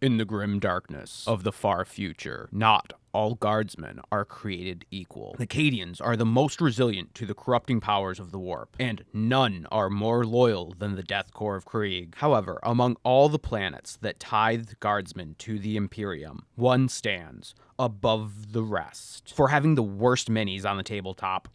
In the grim darkness of the far future, not all guardsmen are created equal. The Cadians are the most resilient to the corrupting powers of the warp, and none are more loyal than the Death Corps of Krieg. However, among all the planets that tithe guardsmen to the Imperium, one stands above the rest for having the worst minis on the tabletop.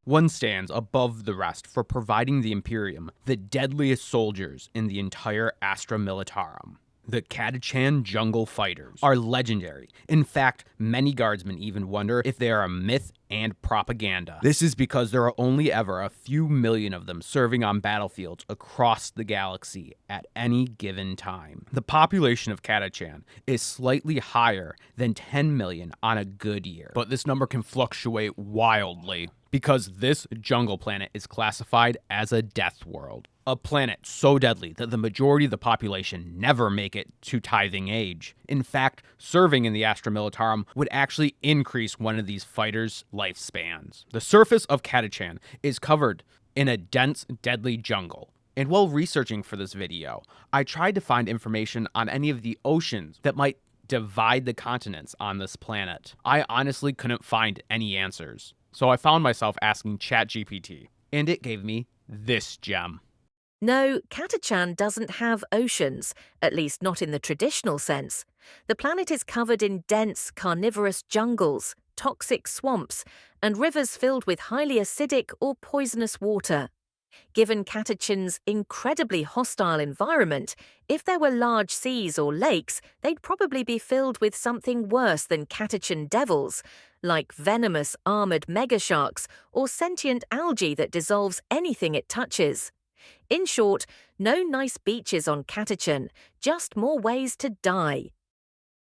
One stands above the rest for providing the Imperium the deadliest soldiers in the entire Astra Militarum. The Catachan Jungle Fighters are legendary. In fact, many guardsmen even wonder if they are a myth and propaganda. This is because there are only ever a few million of them serving on battlefields across the galaxy at any given time. The population of Catachan is slightly higher than 10 million on a good year, but this number can fluctuate wildly because this jungle planet is classified as a death world. A planet so deadly that the majority of the population never make it to tithing age. In fact, serving in the Astra Militarum would actually increase one of these fighters' lifespans. The surface of Catachan is covered in a dense, deadly jungle. And while researching for this video, I tried to find information on any of the oceans that might divide the continents on this planet. I honestly couldn't find any answers. So I found myself asking ChatGPT, and it gave me this gem. No, Catachan doesn't have oceans, at least not in the traditional sense. The planet is covered in dense, carnivorous jungles, toxic swamps, and rivers filled with highly acidic or poisonous water. Given Catachan's incredibly hostile environment, if there were large seas or lakes, they'd probably be filled with something worse than Catachan devils, like venomous armored megasharks or sentient algae that dissolves anything it touches. In short, no nice beaches on Catachan, just more ways to die.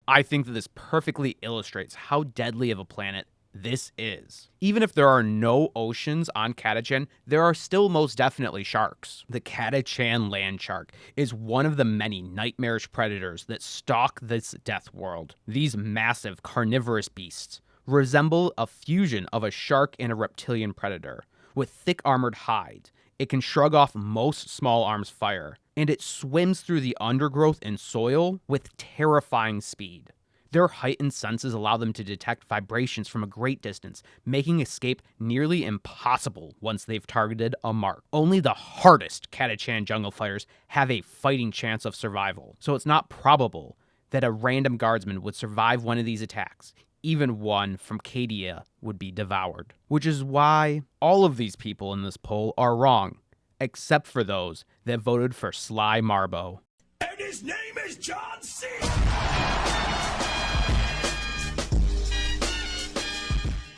I think that this perfectly illustrates how deadly of a planet this is. Even if there are no oceans on Catachan, there are still most definitely sharks. The Catachan land shark is one of the many nightmarish predators that stalk this death world. These massive carnivorous beasts resemble a fusion of a shark and a reptilian predator. With thick armored hide, it can shrug off most small arms fire, and it swims through the undergrowth and soil with terrifying speed. Their heightened senses allow them to detect vibrations from a great distance, making escape nearly impossible once they've targeted a mark. Only the hardest Catachan Jungle Fighters have a fighting chance of survival, so it's not probable that a random guardsman would survive one of these attacks. Even one from Cadia would be devoured. Which is why all of these people in this poll are wrong, except for those that voted for Sly Marbo. And his name is John C.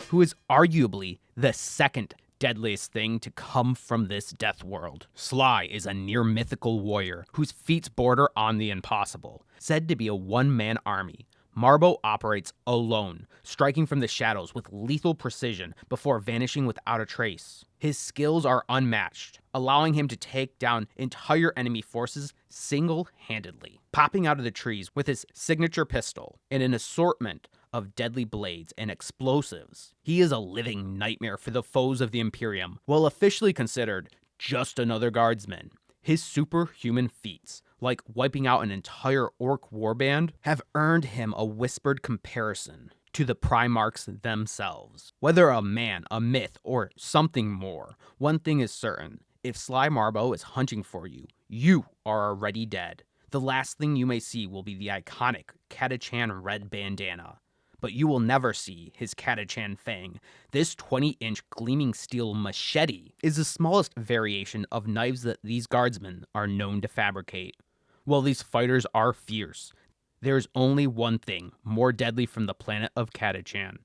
Who is arguably the second deadliest thing to come from this death world. Sly is a near mythical warrior whose feats border on the impossible. Said to be a one-man army, Marbo operates alone, striking from the shadows with lethal precision before vanishing without a trace. His skills are unmatched, allowing him to take down entire enemy forces single-handedly, popping out of the trees with his signature pistol and an assortment of deadly blades and explosives. He is a living nightmare for the foes of the Imperium. While officially considered just another guardsman, his superhuman feats, like wiping out an entire orc warband, have earned him a whispered comparison to the Primarchs themselves. Whether a man, a myth, or something more, one thing is certain. If Sly Marbo is hunting for you, you are already dead. The last thing you may see will be the iconic Catachan red bandana, but you will never see his Catachan fang. This 20-inch gleaming steel machete is the smallest variation of knives that these guardsmen are known to fabricate. While these fighters are fierce, there is only one thing more deadly from the planet of Catachan.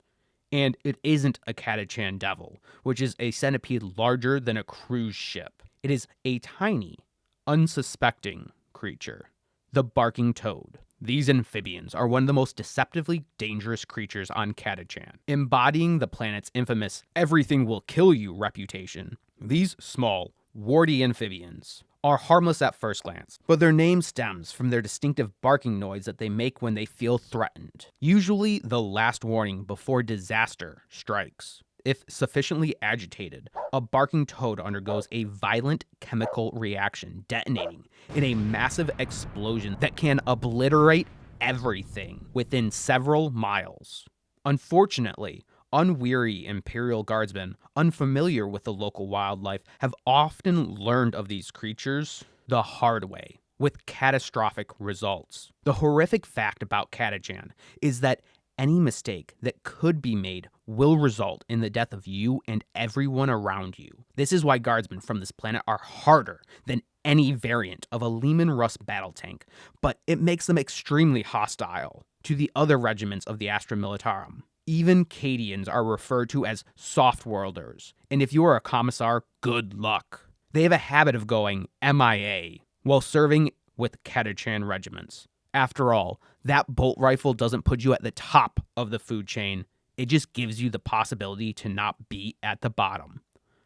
And it isn't a Catachan devil, which is a centipede larger than a cruise ship. It is a tiny, unsuspecting creature, the barking toad. These amphibians are one of the most deceptively dangerous creatures on Catachan, embodying the planet's infamous everything will kill you reputation. These small, warty amphibians are harmless at first glance, but their name stems from their distinctive barking noise that they make when they feel threatened, usually the last warning before disaster strikes. If sufficiently agitated, a barking toad undergoes a violent chemical reaction, detonating in a massive explosion that can obliterate everything within several miles. Unfortunately, unweary Imperial guardsmen, unfamiliar with the local wildlife, have often learned of these creatures the hard way, with catastrophic results. The horrific fact about Catachan is that any mistake that could be made will result in the death of you and everyone around you. This is why guardsmen from this planet are harder than any variant of a Lehman Russ battle tank, but it makes them extremely hostile to the other regiments of the Astra Militarum. Even Cadians are referred to as soft-worlders, and if you are a commissar, good luck. They have a habit of going MIA while serving with Catachan regiments. After all, that bolt rifle doesn't put you at the top of the food chain. It just gives you the possibility to not be at the bottom.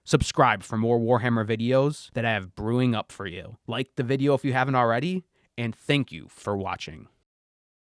Subscribe for more Warhammer videos that I have brewing up for you. Like the video if you haven't already, and thank you for watching.